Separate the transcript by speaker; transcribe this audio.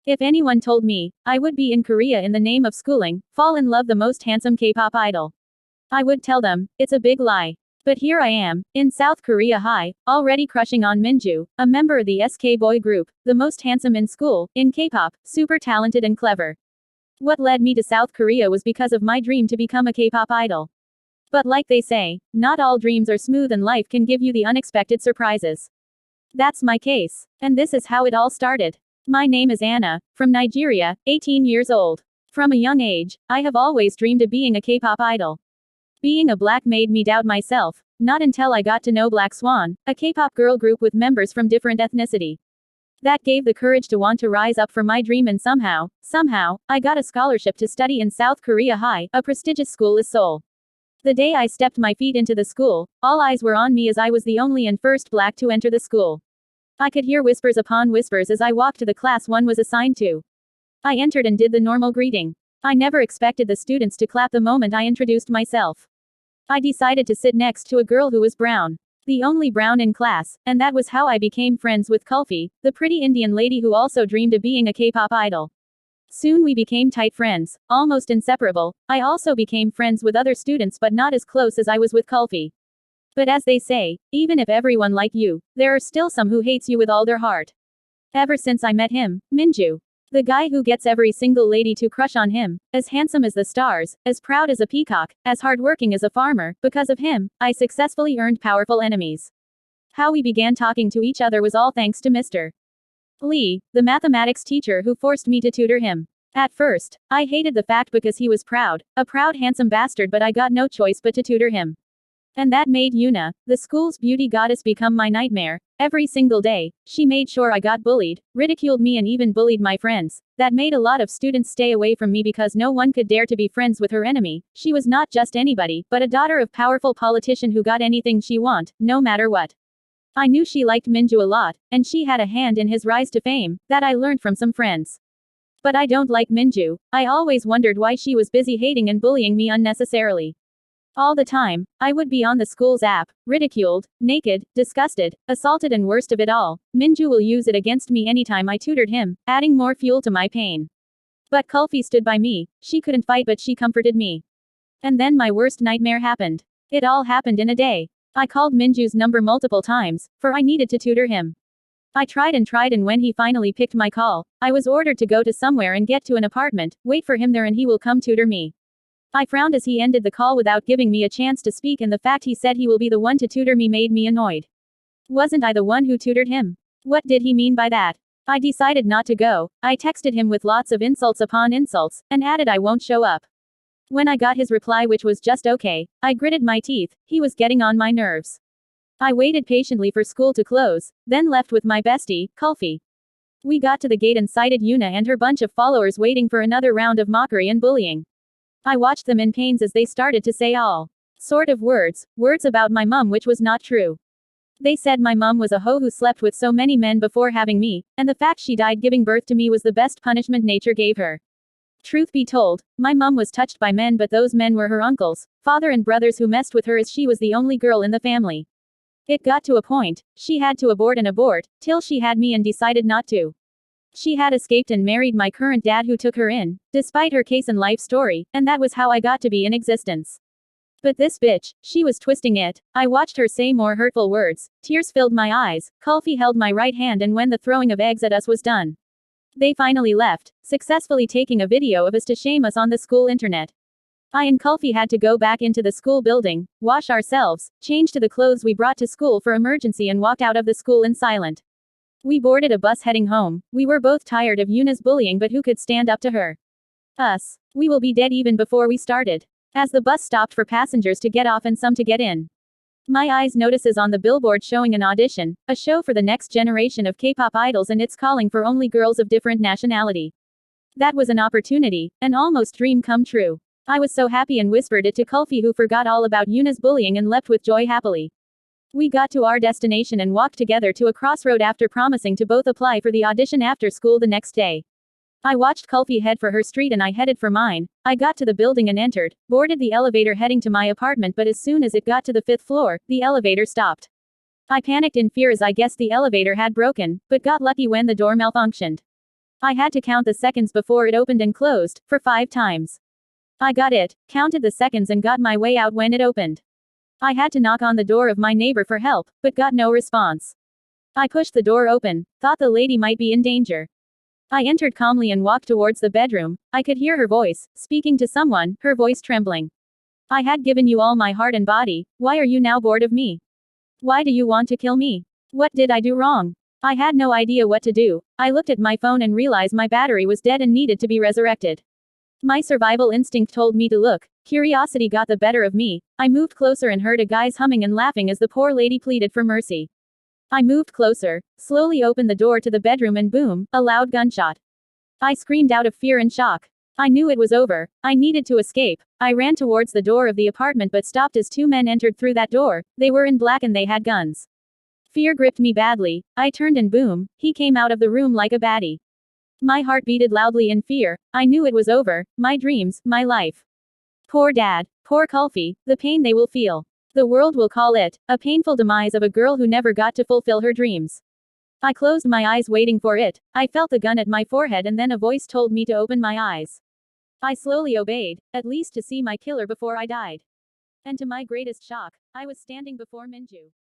Speaker 1: If anyone told me I would be in Korea in the name of schooling, fall in love the most handsome K-pop idol, I would tell them, it's a big lie. But here I am, in South Korea High, already crushing on Minju, a member of the SK boy group, the most handsome in school, in K-pop, super talented and clever. What led me to South Korea was because of my dream to become a K-pop idol. But like they say, not all dreams are smooth and life can give you the unexpected surprises. That's my case. And this is how it all started. My name is Anna, from Nigeria, 18 years old. From a young age, I have always dreamed of being a K-pop idol. Being a black made me doubt myself, not until I got to know Black Swan, a K-pop girl group with members from different ethnicity. That gave the courage to want to rise up for my dream, and somehow, I got a scholarship to study in South Korea High, a prestigious school in Seoul. The day I stepped my feet into the school, all eyes were on me as I was the only and first black to enter the school. I could hear whispers upon whispers as I walked to the class one was assigned to. I entered and did the normal greeting. I never expected the students to clap the moment I introduced myself. I decided to sit next to a girl who was brown. The only brown in class, and that was how I became friends with Kulfi, the pretty Indian lady who also dreamed of being a K-pop idol. Soon we became tight friends, almost inseparable. I also became friends with other students but not as close as I was with Kulfi. But as they say, even if everyone like you, there are still some who hates you with all their heart. Ever since I met him, Minju, the guy who gets every single lady to crush on him, as handsome as the stars, as proud as a peacock, as hardworking as a farmer, because of him, I successfully earned powerful enemies. How we began talking to each other was all thanks to Mr. Lee, the mathematics teacher who forced me to tutor him. At first, I hated the fact because he was proud, a proud handsome bastard, but I got no choice but to tutor him. And that made Yuna, the school's beauty goddess, become my nightmare. Every single day, she made sure I got bullied, ridiculed me and even bullied my friends. That made a lot of students stay away from me because no one could dare to be friends with her enemy. She was not just anybody, but a daughter of powerful politician who got anything she want, no matter what. I knew she liked Minju a lot, and she had a hand in his rise to fame, that I learned from some friends. But I don't like Minju. I always wondered why she was busy hating and bullying me unnecessarily. All the time, I would be on the school's app, ridiculed, naked, disgusted, assaulted, and worst of it all, Minju will use it against me anytime I tutored him, adding more fuel to my pain. But Kulfi stood by me. She couldn't fight but she comforted me. And then my worst nightmare happened. It all happened in a day. I called Minju's number multiple times, for I needed to tutor him. I tried and when he finally picked my call, I was ordered to go to somewhere and get to an apartment, wait for him there and he will come tutor me. I frowned as he ended the call without giving me a chance to speak, and the fact he said he will be the one to tutor me made me annoyed. Wasn't I the one who tutored him? What did he mean by that? I decided not to go. I texted him with lots of insults upon insults, and added I won't show up. When I got his reply, which was just okay, I gritted my teeth. He was getting on my nerves. I waited patiently for school to close, then left with my bestie, Kulfi. We got to the gate and sighted Yuna and her bunch of followers waiting for another round of mockery and bullying. I watched them in pains as they started to say all sort of words about my mum, which was not true. They said my mum was a hoe who slept with so many men before having me, and the fact she died giving birth to me was the best punishment nature gave her. Truth be told, my mum was touched by men, but those men were her uncles, father and brothers who messed with her as she was the only girl in the family. It got to a point, she had to abort, till she had me and decided not to. She had escaped and married my current dad who took her in, despite her case and life story, and that was how I got to be in existence. But this bitch, she was twisting it. I watched her say more hurtful words. Tears filled my eyes. Kulfi held my right hand, and when the throwing of eggs at us was done, they finally left, successfully taking a video of us to shame us on the school internet. I and Kulfi had to go back into the school building, wash ourselves, change to the clothes we brought to school for emergency, and walked out of the school in silent. We boarded a bus heading home. We were both tired of Yuna's bullying, but who could stand up to her? Us. We will be dead even before we started. As the bus stopped for passengers to get off and some to get in, my eyes notices on the billboard showing an audition, a show for the next generation of K-pop idols, and it's calling for only girls of different nationality. That was an opportunity, an almost dream come true. I was so happy and whispered it to Kulfi, who forgot all about Yuna's bullying and leapt with joy happily. We got to our destination and walked together to a crossroad after promising to both apply for the audition after school the next day. I watched Kulfi head for her street and I headed for mine. I got to the building and entered, boarded the elevator heading to my apartment, but as soon as it got to the 5th floor, the elevator stopped. I panicked in fear as I guessed the elevator had broken, but got lucky when the door malfunctioned. I had to count the seconds before it opened and closed, for 5 times. I got it, counted the seconds and got my way out when it opened. I had to knock on the door of my neighbor for help, but got no response. I pushed the door open, thought the lady might be in danger. I entered calmly and walked towards the bedroom. I could hear her voice, speaking to someone, her voice trembling. I had given you all my heart and body, why are you now bored of me? Why do you want to kill me? What did I do wrong? I had no idea what to do. I looked at my phone and realized my battery was dead and needed to be resurrected. My survival instinct told me to look. Curiosity got the better of me. I moved closer and heard a guy's humming and laughing as the poor lady pleaded for mercy. I moved closer, slowly opened the door to the bedroom and boom, a loud gunshot. I screamed out of fear and shock. I knew it was over. I needed to escape. I ran towards the door of the apartment but stopped as 2 men entered through that door. They were in black and they had guns. Fear gripped me badly. I turned and boom, he came out of the room like a baddie. My heart beated loudly in fear. I knew it was over. My dreams, my life. Poor dad, poor Kulfi, the pain they will feel. The world will call it a painful demise of a girl who never got to fulfill her dreams. I closed my eyes waiting for it. I felt the gun at my forehead and then a voice told me to open my eyes. I slowly obeyed, at least to see my killer before I died. And to my greatest shock, I was standing before Minju.